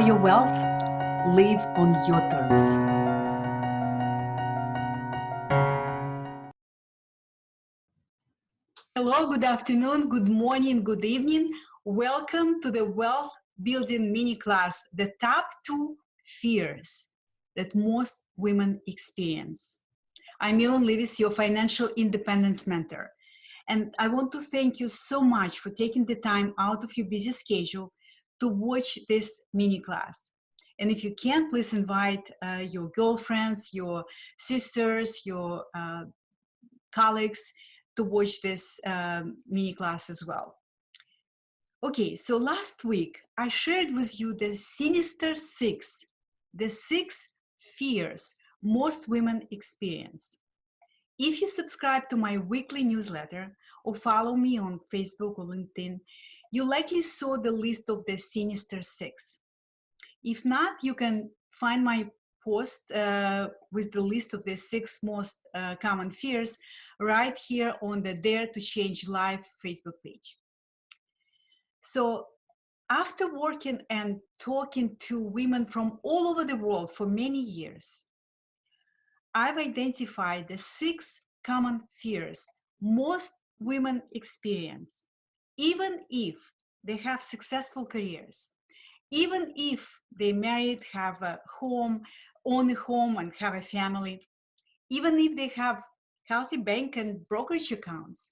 your wealth, live on your terms. Hello, good afternoon, good morning, good evening. Welcome to the Wealth Building mini class, the top 2 fears that most women experience. I'm Millen Livis, your financial independence mentor. And I want to thank you so much for taking the time out of your busy schedule to watch this mini class. And if you can, please invite your girlfriends, your sisters, your colleagues to watch this mini class as well. Okay, so last week I shared with you the sinister 6, the 6 fears most women experience. If you subscribe to my weekly newsletter or follow me on Facebook or LinkedIn, you likely saw the list of the sinister 6. If not, you can find my post with the list of the 6 most common fears right here on the Dare to Change Life Facebook page. So after working and talking to women from all over the world for many years, I've identified the 6 common fears most women experience, even if they have successful careers, even if they married, have a home, own a home and have a family, even if they have healthy bank and brokerage accounts,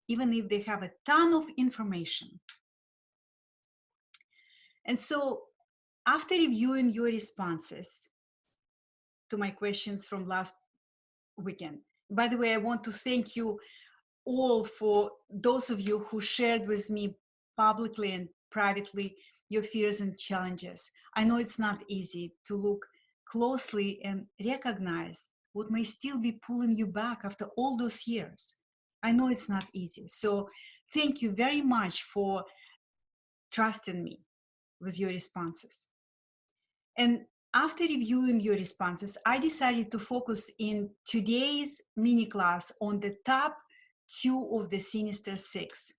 even if they have a ton of information. And so after reviewing your responses to my questions from last weekend, by the way, I want to thank you all for those of you who shared with me publicly and privately your fears and challenges. I know it's not easy to look closely and recognize what may still be pulling you back after all those years. I know it's not easy. So thank you very much for trusting me with your responses. And after reviewing your responses, I decided to focus in today's mini class on the top 2 of the sinister 6.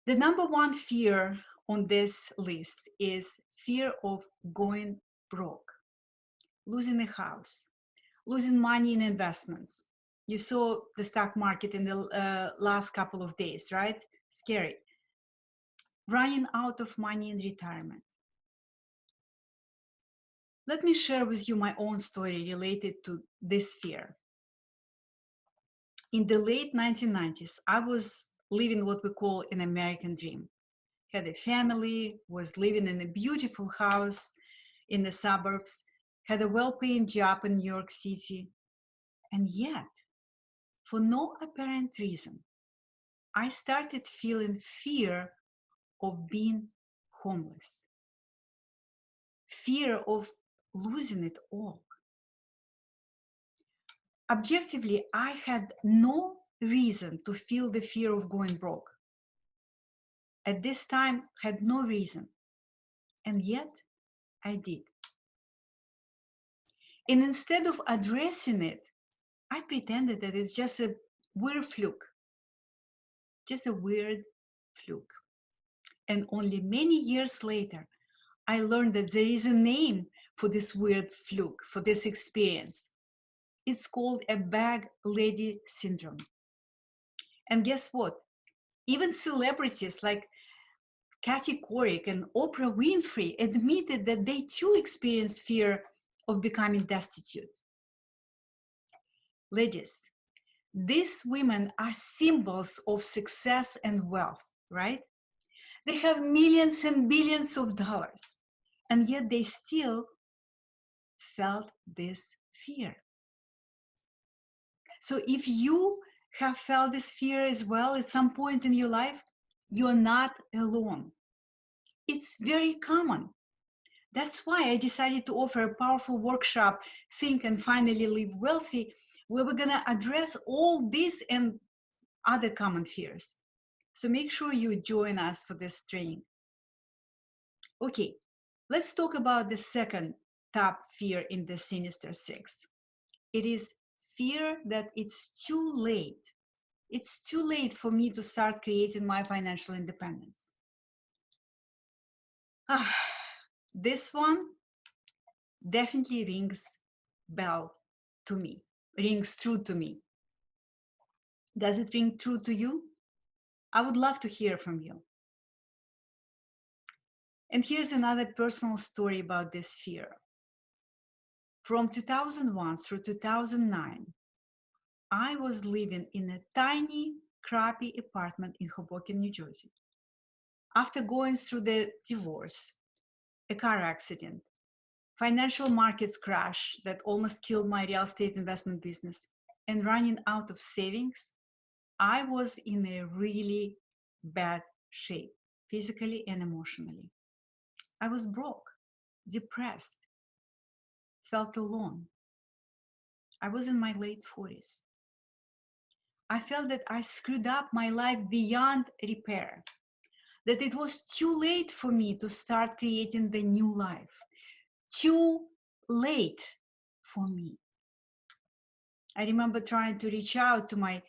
The number 1 fear on this list is fear of going broke, losing a house, losing money in investments. You saw the stock market in the last couple of days, right? Scary. Running out of money in retirement. Let me share with you my own story related to this fear. In the late 1990s, I was living what we call an American dream. Had a family, was living in a beautiful house in the suburbs, had a well-paying job in New York City. And yet, for no apparent reason, I started feeling fear of being homeless, fear of losing it all. Objectively, I had no reason to feel the fear of going broke. At this time, had no reason. And yet, I did. And instead of addressing it, I pretended that it's just a weird fluke. Just a weird fluke. And only many years later, I learned that there is a name for this weird fluke, for this experience. It's called a bag lady syndrome. And guess what? Even celebrities like Katie Couric and Oprah Winfrey admitted that they too experience fear of becoming destitute. Ladies, these women are symbols of success and wealth, right? They have millions and billions of dollars, and yet they still felt this fear. So if you have felt this fear as well at some point in your life, you're not alone. It's very common. That's why I decided to offer a powerful workshop, Think and Finally Live Wealthy, where we're going to address all these and other common fears. So make sure you join us for this training. Okay, let's talk about the second top fear in the sinister 6. It is fear that it's too late. It's too late for me to start creating my financial independence. This one definitely rings bell to me, rings true to me. Does it ring true to you? I would love to hear from you. And here's another personal story about this fear. From 2001 through 2009, I was living in a tiny, crappy apartment in Hoboken, New Jersey. After going through the divorce, a car accident, financial markets crash that almost killed my real estate investment business, and running out of savings, I was in a really bad shape, physically and emotionally. I was broke, depressed, felt alone. I was in my late 40s. I felt that I screwed up my life beyond repair, that it was too late for me to start creating the new life. Too late for me. I remember trying to reach out to my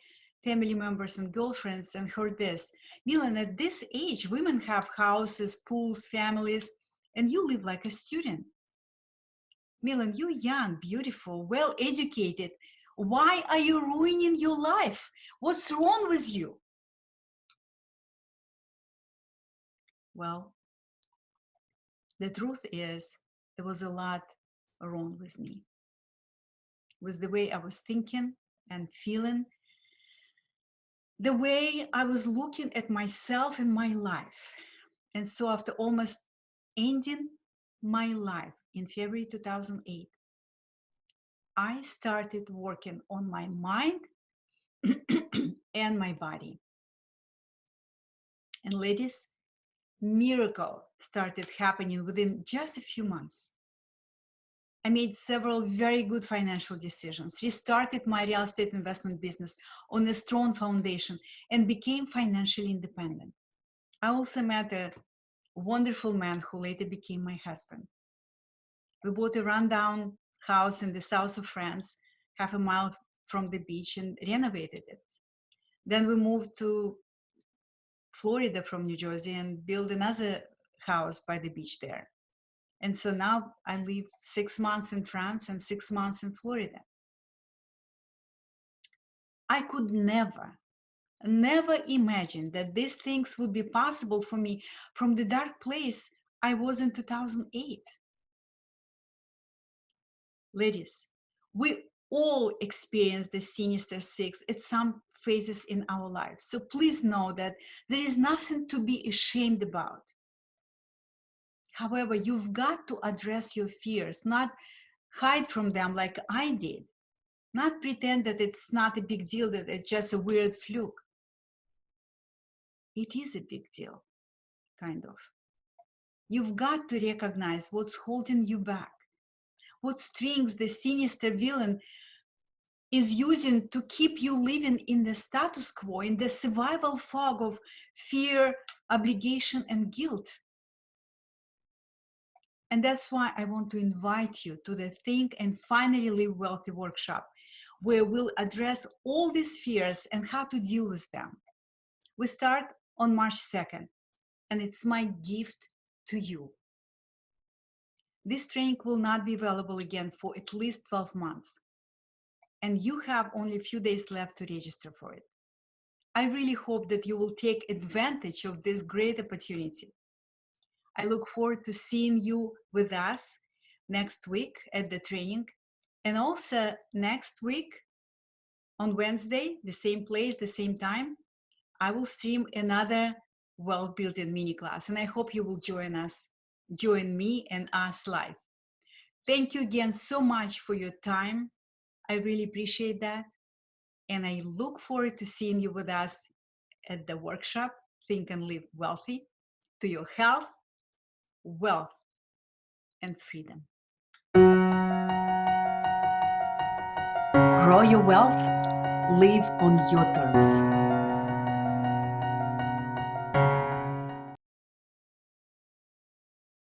family members and girlfriends and heard this: Millen, at this age, women have houses, pools, families, and you live like a student. Millen, you're young, beautiful, well educated. Why are you ruining your life? What's wrong with you? Well, the truth is, there was a lot wrong with me, with the way I was thinking and feeling, the way I was looking at myself and my life. And so after almost ending my life in February 2008, I started working on my mind and my body. And ladies, miracle started happening within just a few months. I made several very good financial decisions, restarted my real estate investment business on a strong foundation, and became financially independent. I also met a wonderful man who later became my husband. We bought a rundown house in the south of France, half a mile from the beach, and renovated it. Then we moved to Florida from New Jersey and built another house by the beach there. And so now I live 6 months in France and 6 months in Florida. I could never imagine that these things would be possible for me from the dark place I was in 2008. Ladies, we all experience the sinister six at some phases in our lives. So please know that there is nothing to be ashamed about. However, you've got to address your fears, not hide from them like I did, not pretend that it's not a big deal, that it's just a weird fluke. It is a big deal, kind of. You've got to recognize what's holding you back, what strings the sinister villain is using to keep you living in the status quo, in the survival fog of fear, obligation, and guilt. And that's why I want to invite you to the Think and Finally Live Wealthy workshop, where we'll address all these fears and how to deal with them. We start on March 2nd, and it's my gift to you. This training will not be available again for at least 12 months, and you have only a few days left to register for it. I really hope that you will take advantage of this great opportunity. I look forward to seeing you with us next week at the training, and also next week on Wednesday, the same place, the same time, I will stream another wealth building mini class, and I hope you will join me and us live. Thank you again so much for your time. I really appreciate that. And I look forward to seeing you with us at the workshop, Think and Live Wealthy, to your health, wealth, and freedom. Grow your wealth, live on your terms.